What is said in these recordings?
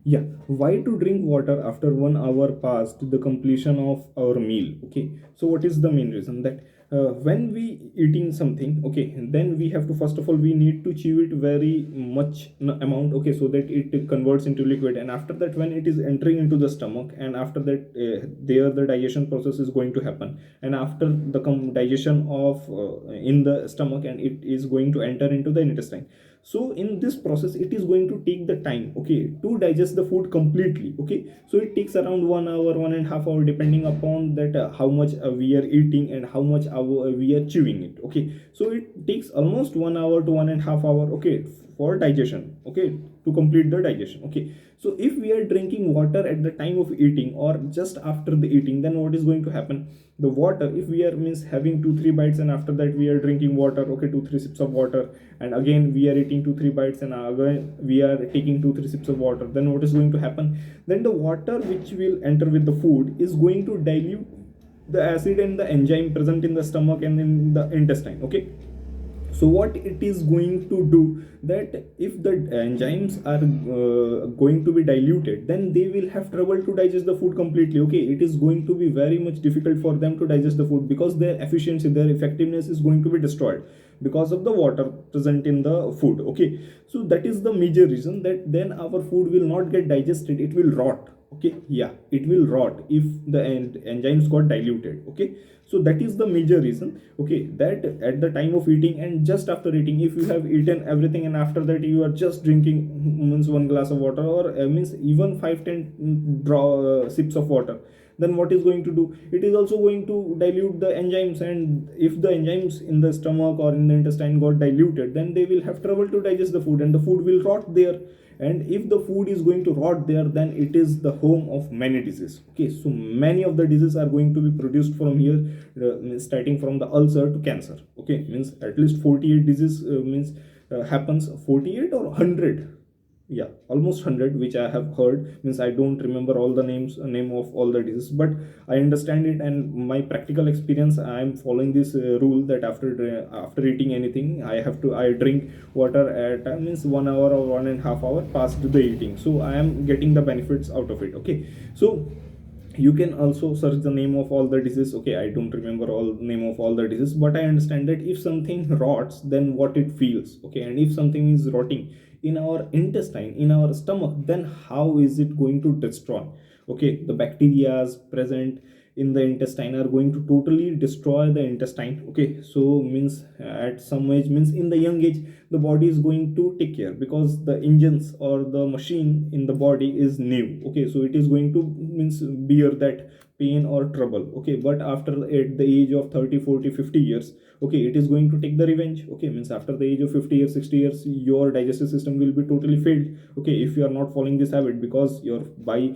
Yeah, why to drink water after 1 hour past the completion of our meal? Okay, so what is the main reason that when we eating something, okay, then we have to, first of all, we need to chew it very much amount, okay, so that it converts into liquid, and after that, when it is entering into the stomach, and after that, there the digestion process is going to happen, and after the digestion of in the stomach, and it is going to enter into the intestine. So in this process it is going to take the time, okay, to digest the food completely, okay. So it takes around 1 hour, 1.5 hour, depending upon that how much we are eating and how much we are chewing it, okay. So it takes almost 1 hour to 1.5 hour, okay, for digestion, okay, to complete the digestion, okay. So if we are drinking water at the time of eating or just after the eating, then what is going to happen? The water, if we are means having 2-3 bites, and after that we are drinking water, okay, 2-3 sips of water, and again we are eating 2-3 bites, and again we are taking 2-3 sips of water, then what is going to happen? Then the water which will enter with the food is going to dilute the acid and the enzyme present in the stomach and in the intestine, okay. So what it is going to do, that if the enzymes are going to be diluted, then they will have trouble to digest the food completely, okay. It is going to be very much difficult for them to digest the food, because their efficiency, their effectiveness is going to be destroyed because of the water present in the food, okay. So that is the major reason, that then our food will not get digested, it will rot, okay. Yeah, it will rot if the enzymes got diluted, okay. So that is the major reason, okay, that at the time of eating and just after eating, if you have eaten everything and after that you are just drinking means one glass of water, or means even 5-10 draw sips of water, then what is going to do? It is also going to dilute the enzymes, and if the enzymes in the stomach or in the intestine got diluted, then they will have trouble to digest the food, and the food will rot there. And if the food is going to rot there, then it is the home of many diseases, okay. So many of the diseases are going to be produced from here, starting from the ulcer to cancer, okay. Means at least 48 disease means happens, 48 or 100, yeah, almost 100, which I have heard. Means I don't remember all the name of all the diseases, but I understand it, and my practical experience, I am following this rule, that after eating anything, I drink water at means 1 hour or 1.5 hour past the eating, so I am getting the benefits out of it, okay. So you can also search the name of all the diseases, okay. I don't remember all name of all the diseases, but I understand that if something rots, then what it feels, okay. And if something is rotting in our intestine, in our stomach, then how is it going to destroy? Okay, the bacteria present in the intestine are going to totally destroy the intestine, okay. So means at some age, means in the young age, the body is going to take care, because the engines or the machine in the body is new, okay. So it is going to means bear that pain or trouble, okay. But after at the age of 30, 40, 50 years, okay, it is going to take the revenge, okay. Means after the age of 50 years, 60 years, your digestive system will be totally failed, okay, if you are not following this habit, because your by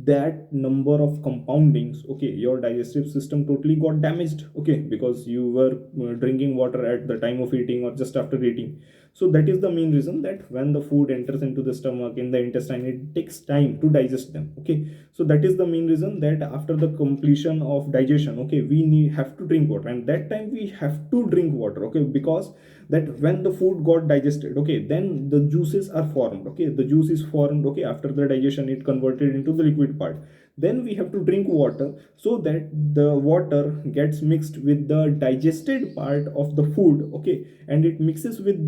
that number of compoundings, okay, your digestive system totally got damaged, okay, because you were drinking water at the time of eating or just after eating. So that is the main reason, that when the food enters into the stomach, in the intestine, it takes time to digest them, okay. So that is the main reason, that after the completion of digestion, okay, we need have to drink water, and that time we have to drink water, okay, because that when the food got digested, okay, then the juices are formed, okay, the juice is formed, okay, after the digestion it converted into the liquid part. Then we have to drink water, so that the water gets mixed with the digested part of the food, okay, and it mixes with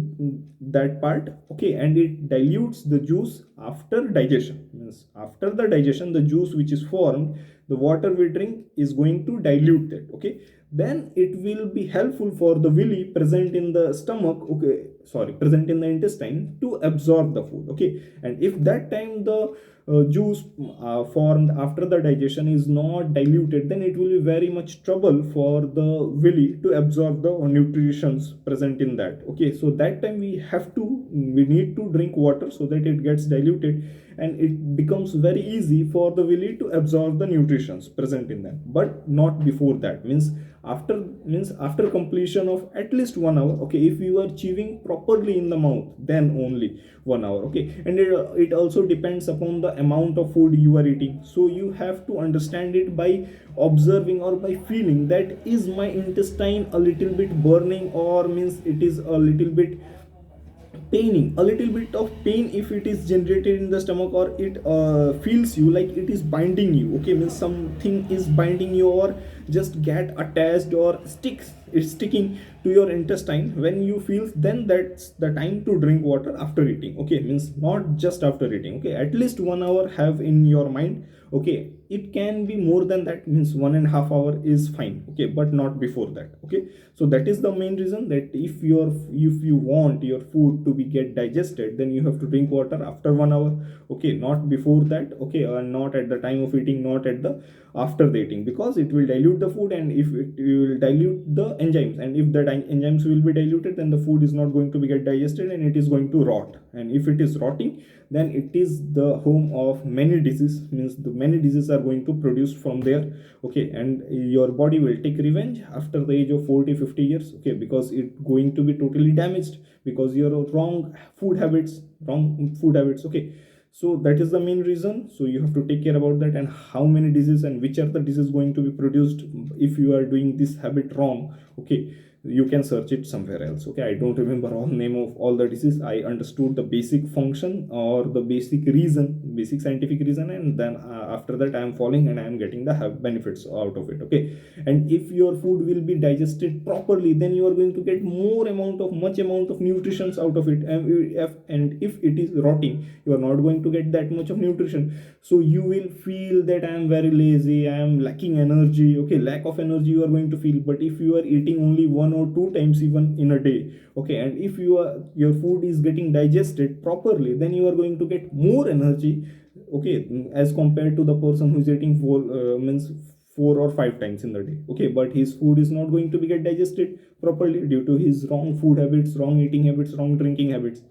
that part, okay, and it dilutes the juice after digestion. Means after the digestion, the juice which is formed, the water we drink is going to dilute that, okay. Then it will be helpful for the villi present in the stomach, okay, sorry, present in the intestine, to absorb the food, okay. And if that time the juice formed after the digestion is not diluted, then it will be very much trouble for the villi to absorb the nutritions present in that, okay. So that time we need to drink water, so that it gets diluted, and it becomes very easy for the villi to absorb the nutritions present in them, but not before that. Means after completion of at least 1 hour, okay, if you are chewing properly in the mouth, then only 1 hour, okay. And it also depends upon the amount of food you are eating, so you have to understand it by observing or by feeling, that is my intestine a little bit burning, or means it is a little bit paining, a little bit of pain if it is generated in the stomach, or it feels you like it is binding you, okay, means something is binding you, or just get attached or sticks, it's sticking to your intestine. When you feel, then that's the time to drink water after eating, okay, means not just after eating, okay, at least 1 hour have in your mind, okay, it can be more than that, means 1.5 hour is fine, okay, but not before that, okay. So that is the main reason, that if you want your food to be get digested, then you have to drink water after 1 hour, okay, not before that, okay, not at the time of eating, not at the after the eating, because it will dilute the food, and if it will dilute the enzymes, and if the enzymes will be diluted, then the food is not going to be get digested, and it is going to rot, and if it is rotting, then it is the home of many diseases, means the many diseases are going to produce from there, okay, and your body will take revenge after the age of 40-50 years, okay, because it going to be totally damaged, because your wrong food habits, okay. So that is the main reason, so you have to take care about that, and how many diseases and which are the diseases going to be produced if you are doing this habit wrong, okay. You can search it somewhere else, okay, I don't remember all name of all the disease. I understood the basic function or the basic scientific reason, and then after that I am following, and I am getting the benefits out of it, okay. And if your food will be digested properly, then you are going to get much amount of nutrition out of it, and if it is rotting, you are not going to get that much of nutrition. So you will feel that I am very lazy, I am lacking energy, okay, lack of energy you are going to feel. But if you are eating only 1 or 2 times even in a day, okay, and if your food is getting digested properly, then you are going to get more energy, okay, as compared to the person who is eating means 4 or 5 times in the day, okay, but his food is not going to be get digested properly due to his wrong food habits, wrong eating habits, wrong drinking habits,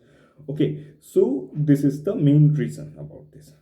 okay. So this is the main reason about this.